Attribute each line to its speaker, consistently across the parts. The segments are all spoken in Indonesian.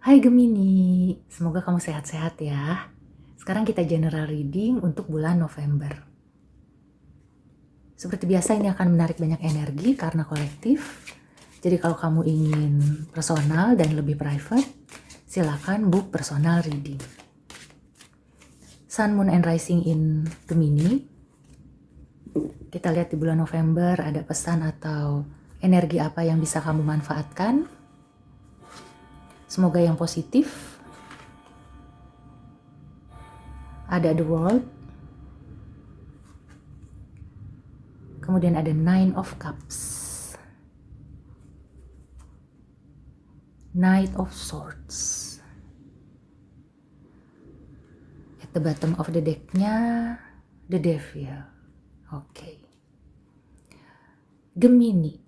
Speaker 1: Hai Gemini, semoga kamu sehat-sehat ya. Sekarang kita general reading untuk bulan November. Seperti biasa ini akan menarik banyak energi karena kolektif. Jadi kalau kamu ingin personal dan lebih private, silakan book personal reading. Sun, Moon, and Rising in Gemini. Kita lihat di bulan November ada pesan atau energi apa yang bisa kamu manfaatkan. Semoga yang positif. Ada The World. Kemudian ada Nine of Cups. Knight of Swords. At the bottom of the deck-nya, the Devil. Oke. Gemini.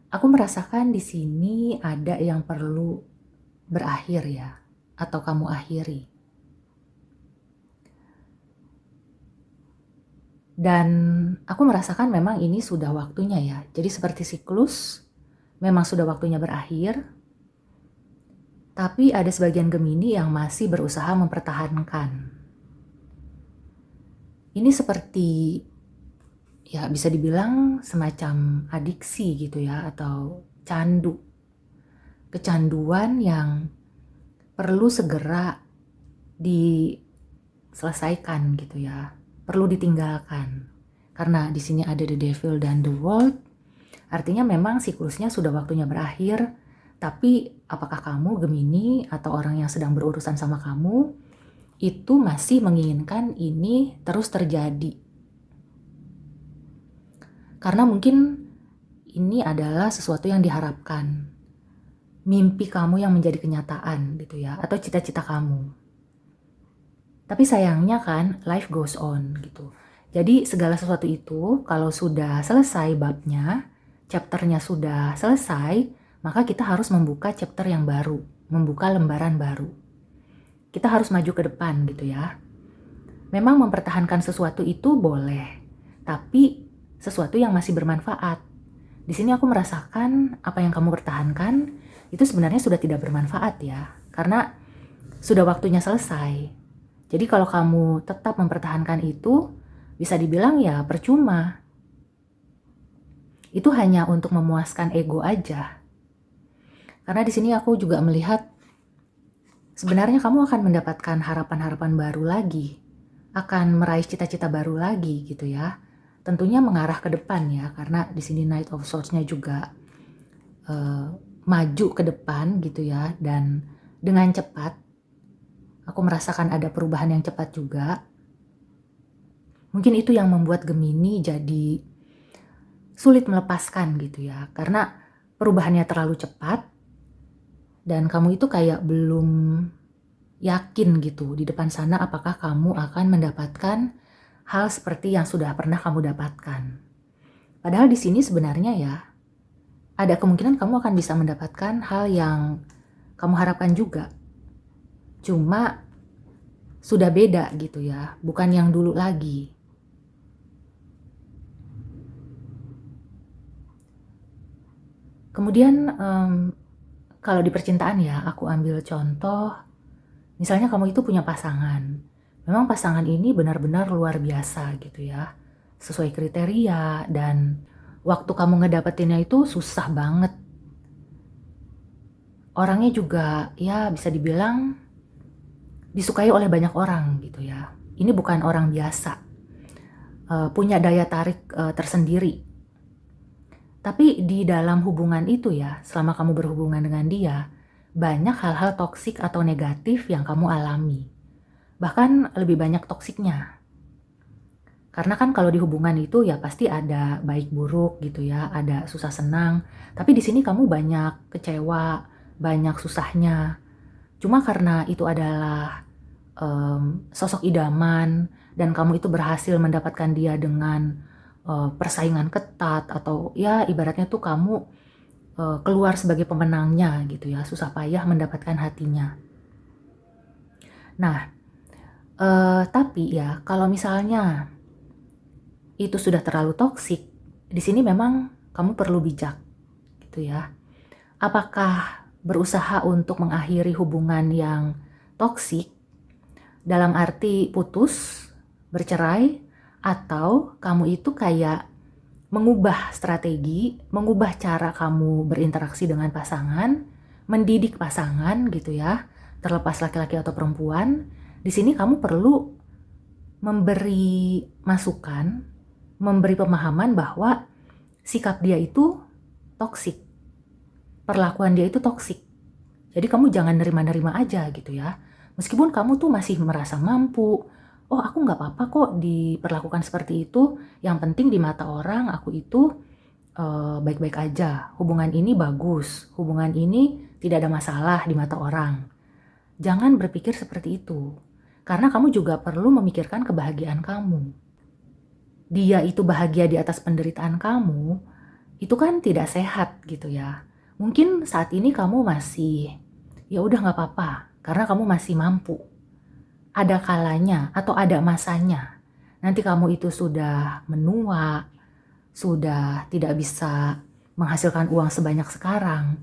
Speaker 1: Aku merasakan di sini ada yang perlu berakhir ya, atau kamu akhiri. Dan aku merasakan memang ini sudah waktunya ya. Jadi seperti siklus, memang sudah waktunya berakhir. Tapi ada sebagian Gemini yang masih berusaha mempertahankan. Ini seperti, ya bisa dibilang semacam adiksi gitu ya, atau candu. Kecanduan yang perlu segera diselesaikan gitu ya. Perlu ditinggalkan. Karena di sini ada the Devil dan the World, artinya memang siklusnya sudah waktunya berakhir, tapi apakah kamu Gemini atau orang yang sedang berurusan sama kamu itu masih menginginkan ini terus terjadi? Karena mungkin ini adalah sesuatu yang diharapkan. Mimpi kamu yang menjadi kenyataan gitu ya, atau cita-cita kamu. Tapi sayangnya kan, life goes on gitu. Jadi segala sesuatu itu kalau sudah selesai babnya, chapternya sudah selesai, maka kita harus membuka chapter yang baru, membuka lembaran baru. Kita harus maju ke depan gitu ya. Memang mempertahankan sesuatu itu boleh, tapi sesuatu yang masih bermanfaat. Di sini aku merasakan apa yang kamu pertahankan itu sebenarnya sudah tidak bermanfaat ya, karena sudah waktunya selesai. Jadi kalau kamu tetap mempertahankan itu, bisa dibilang ya percuma. Itu hanya untuk memuaskan ego aja. Karena di sini aku juga melihat sebenarnya kamu akan mendapatkan harapan-harapan baru lagi, akan meraih cita-cita baru lagi gitu ya. Tentunya mengarah ke depan ya, karena di sini Knight of Swords-nya juga maju ke depan gitu ya, dan dengan cepat. Aku merasakan ada perubahan yang cepat juga. Mungkin itu yang membuat Gemini jadi sulit melepaskan gitu ya. Karena perubahannya terlalu cepat. Dan kamu itu kayak belum yakin gitu di depan sana apakah kamu akan mendapatkan hal seperti yang sudah pernah kamu dapatkan. Padahal di sini sebenarnya ya, ada kemungkinan kamu akan bisa mendapatkan hal yang kamu harapkan juga. Cuma sudah beda gitu ya, bukan yang dulu lagi. Kemudian kalau di percintaan ya, aku ambil contoh, misalnya kamu itu punya pasangan. Memang pasangan ini benar-benar luar biasa gitu ya, sesuai kriteria, dan waktu kamu ngedapetinnya itu susah banget. Orangnya juga ya bisa dibilang disukai oleh banyak orang gitu ya. Ini bukan orang biasa, punya daya tarik tersendiri. Tapi di dalam hubungan itu ya, selama kamu berhubungan dengan dia, banyak hal-hal toksik atau negatif yang kamu alami. Bahkan lebih banyak toksiknya. Karena kan kalau di hubungan itu ya pasti ada baik buruk gitu ya, ada susah senang. Tapi di sini kamu banyak kecewa, banyak susahnya. Cuma karena itu adalah sosok idaman dan kamu itu berhasil mendapatkan dia dengan persaingan ketat, atau ya ibaratnya tuh kamu keluar sebagai pemenangnya gitu ya, susah payah mendapatkan hatinya. Nah, tapi ya kalau misalnya itu sudah terlalu toksik, di sini memang kamu perlu bijak gitu ya. Apakah berusaha untuk mengakhiri hubungan yang toksik, dalam arti putus, bercerai, atau kamu itu kayak mengubah strategi, mengubah cara kamu berinteraksi dengan pasangan, mendidik pasangan gitu ya, terlepas laki-laki atau perempuan. Di sini kamu perlu memberi masukan, memberi pemahaman bahwa sikap dia itu toksik, perlakuan dia itu toksik. Jadi kamu jangan nerima-nerima aja gitu ya. Meskipun kamu tuh masih merasa mampu, oh aku nggak apa-apa kok diperlakukan seperti itu, yang penting di mata orang aku itu baik-baik aja, hubungan ini bagus, hubungan ini tidak ada masalah di mata orang. Jangan berpikir seperti itu, karena kamu juga perlu memikirkan kebahagiaan kamu. Dia itu bahagia di atas penderitaan kamu, itu kan tidak sehat gitu ya. Mungkin saat ini kamu masih, ya udah nggak apa-apa, karena kamu masih mampu. Ada kalanya atau ada masanya, nanti kamu itu sudah menua, sudah tidak bisa menghasilkan uang sebanyak sekarang.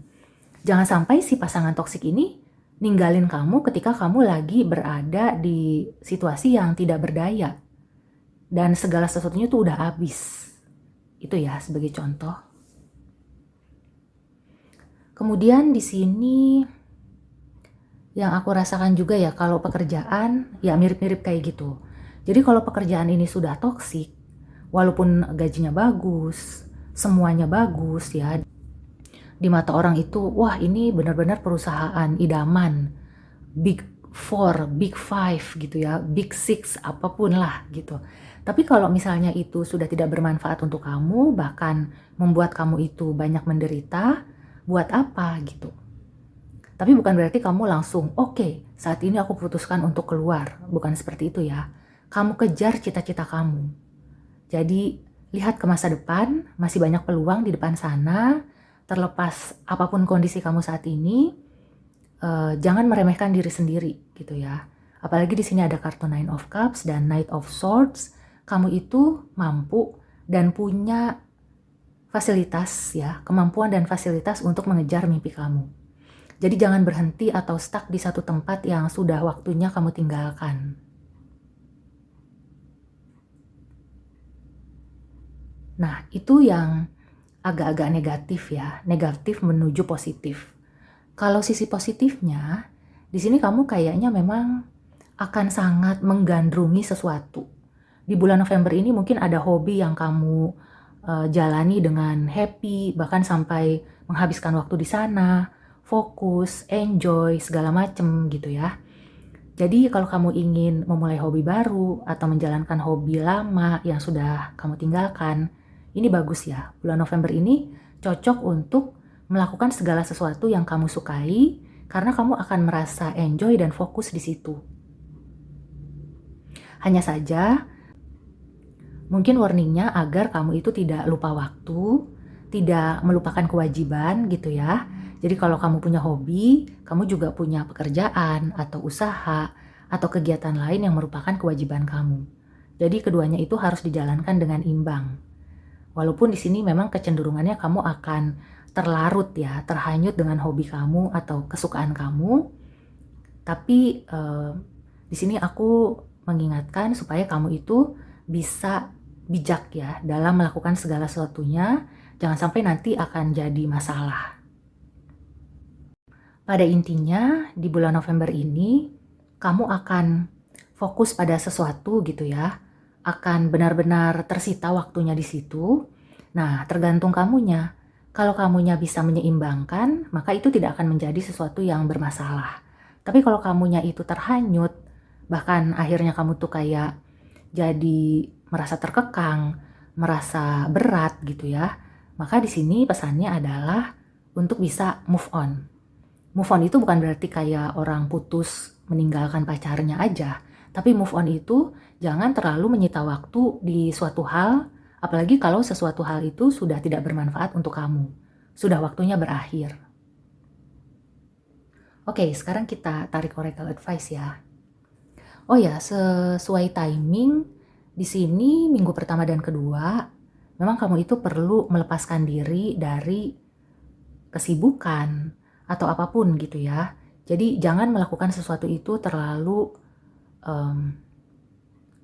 Speaker 1: Jangan sampai si pasangan toksik ini ninggalin kamu ketika kamu lagi berada di situasi yang tidak berdaya. Dan segala sesuatunya tuh udah habis. Itu ya sebagai contoh. Kemudian di sini yang aku rasakan juga ya kalau pekerjaan ya mirip-mirip kayak gitu. Jadi kalau pekerjaan ini sudah toksik, walaupun gajinya bagus, semuanya bagus ya, di mata orang itu, wah ini benar-benar perusahaan idaman, big four, big five gitu ya, big six, apapun lah gitu. Tapi kalau misalnya itu sudah tidak bermanfaat untuk kamu, bahkan membuat kamu itu banyak menderita, buat apa gitu. Tapi bukan berarti kamu langsung, oke, saat ini aku putuskan untuk keluar. Bukan seperti itu ya. Kamu kejar cita-cita kamu. Jadi lihat ke masa depan, masih banyak peluang di depan sana. Terlepas apapun kondisi kamu saat ini, jangan meremehkan diri sendiri gitu ya. Apalagi di sini ada kartu Nine of Cups dan Knight of Swords. Kamu itu mampu dan punya fasilitas ya, kemampuan dan fasilitas untuk mengejar mimpi kamu. Jadi jangan berhenti atau stuck di satu tempat yang sudah waktunya kamu tinggalkan. Nah, itu yang agak-agak negatif ya, negatif menuju positif. Kalau sisi positifnya, di sini kamu kayaknya memang akan sangat menggandrungi sesuatu. Di bulan November ini mungkin ada hobi yang kamu jalani dengan happy, bahkan sampai menghabiskan waktu di sana, fokus, enjoy, segala macem gitu ya. Jadi kalau kamu ingin memulai hobi baru atau menjalankan hobi lama yang sudah kamu tinggalkan, ini bagus ya. Bulan November ini cocok untuk melakukan segala sesuatu yang kamu sukai karena kamu akan merasa enjoy dan fokus di situ. Hanya saja mungkin warningnya agar kamu itu tidak lupa waktu, tidak melupakan kewajiban gitu ya. Jadi kalau kamu punya hobi, kamu juga punya pekerjaan atau usaha atau kegiatan lain yang merupakan kewajiban kamu. Jadi keduanya itu harus dijalankan dengan imbang. Walaupun di sini memang kecenderungannya kamu akan terlarut ya, terhanyut dengan hobi kamu atau kesukaan kamu. Tapi di sini aku mengingatkan supaya kamu itu bisa bijak ya dalam melakukan segala sesuatunya. Jangan sampai nanti akan jadi masalah. Pada intinya di bulan November ini kamu akan fokus pada sesuatu gitu ya. Akan benar-benar tersita waktunya di situ. Nah, tergantung kamunya. Kalau kamunya bisa menyeimbangkan, maka itu tidak akan menjadi sesuatu yang bermasalah. Tapi kalau kamunya itu terhanyut, bahkan akhirnya kamu tuh kayak jadi merasa terkekang, merasa berat gitu ya. Maka di sini pesannya adalah untuk bisa move on. Move on itu bukan berarti kayak orang putus meninggalkan pacarnya aja. Tapi move on itu jangan terlalu menyita waktu di suatu hal, apalagi kalau sesuatu hal itu sudah tidak bermanfaat untuk kamu. Sudah waktunya berakhir. Oke, sekarang kita tarik oracle advice ya. Oh ya, sesuai timing, di sini minggu pertama dan kedua, memang kamu itu perlu melepaskan diri dari kesibukan, atau apapun gitu ya. Jadi jangan melakukan sesuatu itu terlalu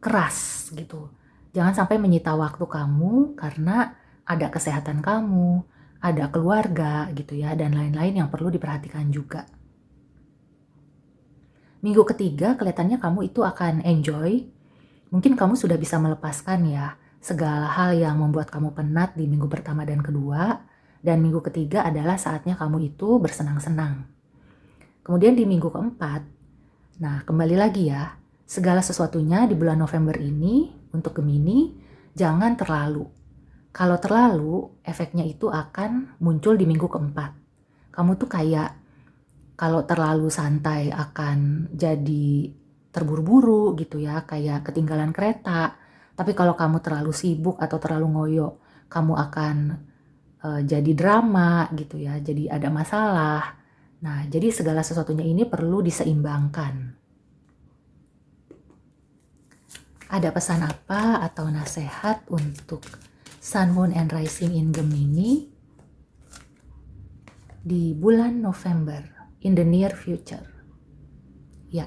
Speaker 1: keras gitu. Jangan sampai menyita waktu kamu karena ada kesehatan kamu, ada keluarga gitu ya, dan lain-lain yang perlu diperhatikan juga. Minggu ketiga kelihatannya kamu itu akan enjoy. Mungkin kamu sudah bisa melepaskan ya segala hal yang membuat kamu penat di minggu pertama dan kedua. Dan minggu ketiga adalah saatnya kamu itu bersenang-senang. Kemudian di minggu keempat, nah kembali lagi ya, segala sesuatunya di bulan November ini untuk Gemini jangan terlalu. Kalau terlalu, efeknya itu akan muncul di minggu keempat. Kamu tuh kayak kalau terlalu santai akan jadi terburu-buru gitu ya, kayak ketinggalan kereta. Tapi kalau kamu terlalu sibuk atau terlalu ngoyo, kamu akan jadi drama gitu ya, jadi ada masalah. Nah, jadi segala sesuatunya ini perlu diseimbangkan. Ada pesan apa atau nasihat untuk Sun, Moon, and Rising in Gemini di bulan November, in the near future? Ya,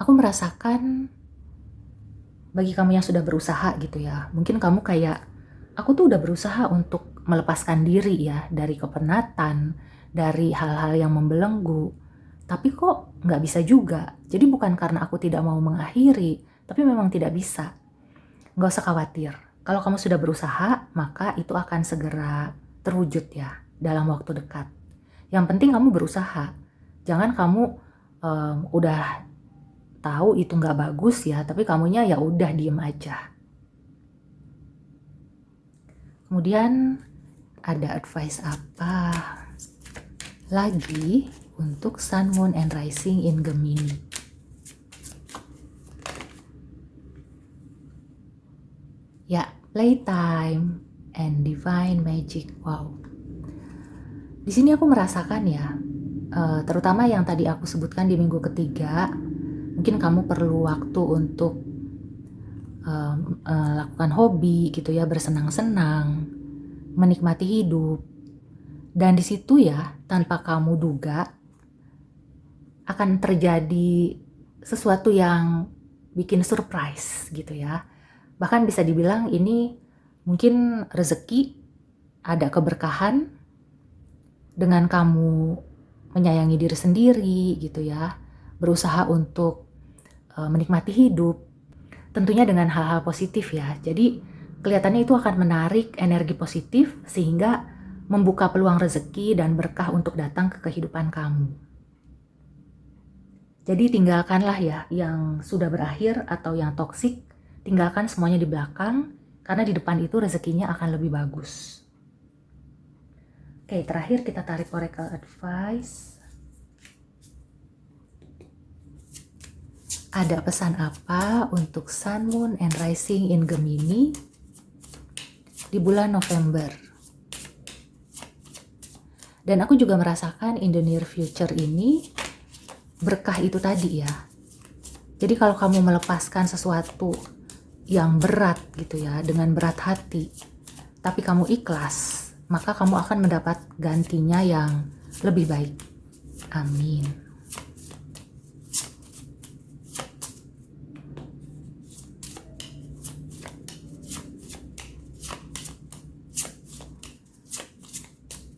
Speaker 1: aku merasakan bagi kamu yang sudah berusaha gitu ya, mungkin kamu kayak, aku tuh udah berusaha untuk melepaskan diri ya dari kepenatan, dari hal-hal yang membelenggu, tapi kok nggak bisa juga. Jadi bukan karena aku tidak mau mengakhiri, tapi memang tidak bisa. Nggak usah khawatir. Kalau kamu sudah berusaha, maka itu akan segera terwujud ya dalam waktu dekat. Yang penting kamu berusaha. Jangan kamu udah tahu itu nggak bagus ya, tapi kamunya ya udah diem aja. Kemudian ada advice apa lagi untuk Sun, Moon, and Rising in Gemini? Ya, playtime and divine magic. Wow. Di sini aku merasakan ya, terutama yang tadi aku sebutkan di minggu ketiga, mungkin kamu perlu waktu untuk lakukan hobi gitu ya, bersenang-senang, menikmati hidup. Dan di situ ya, tanpa kamu duga, akan terjadi sesuatu yang bikin surprise gitu ya. Bahkan bisa dibilang ini mungkin rezeki, ada keberkahan dengan kamu menyayangi diri sendiri gitu ya, berusaha untuk menikmati hidup, tentunya dengan hal-hal positif ya. Jadi kelihatannya itu akan menarik energi positif sehingga membuka peluang rezeki dan berkah untuk datang ke kehidupan kamu. Jadi tinggalkanlah ya yang sudah berakhir atau yang toksik, tinggalkan semuanya di belakang, karena di depan itu rezekinya akan lebih bagus. Oke, terakhir kita tarik oracle advice. Ada pesan apa untuk Sun, Moon, and Rising in Gemini di bulan November? Dan aku juga merasakan in the near future ini berkah itu tadi ya. Jadi kalau kamu melepaskan sesuatu yang berat gitu ya, dengan berat hati, tapi kamu ikhlas, maka kamu akan mendapat gantinya yang lebih baik. Amin.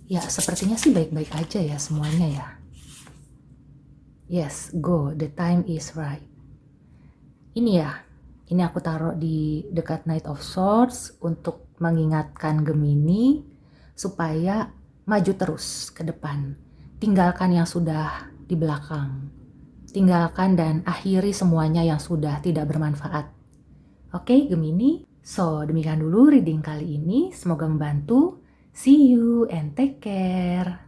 Speaker 1: Ya, sepertinya sih baik-baik aja ya semuanya ya. Yes, go, the time is right. Ini ya, ini aku taruh di dekat Knight of Swords untuk mengingatkan Gemini supaya maju terus ke depan. Tinggalkan yang sudah di belakang. Tinggalkan dan akhiri semuanya yang sudah tidak bermanfaat. Oke, Gemini. So, demikian dulu reading kali ini. Semoga membantu. See you and take care.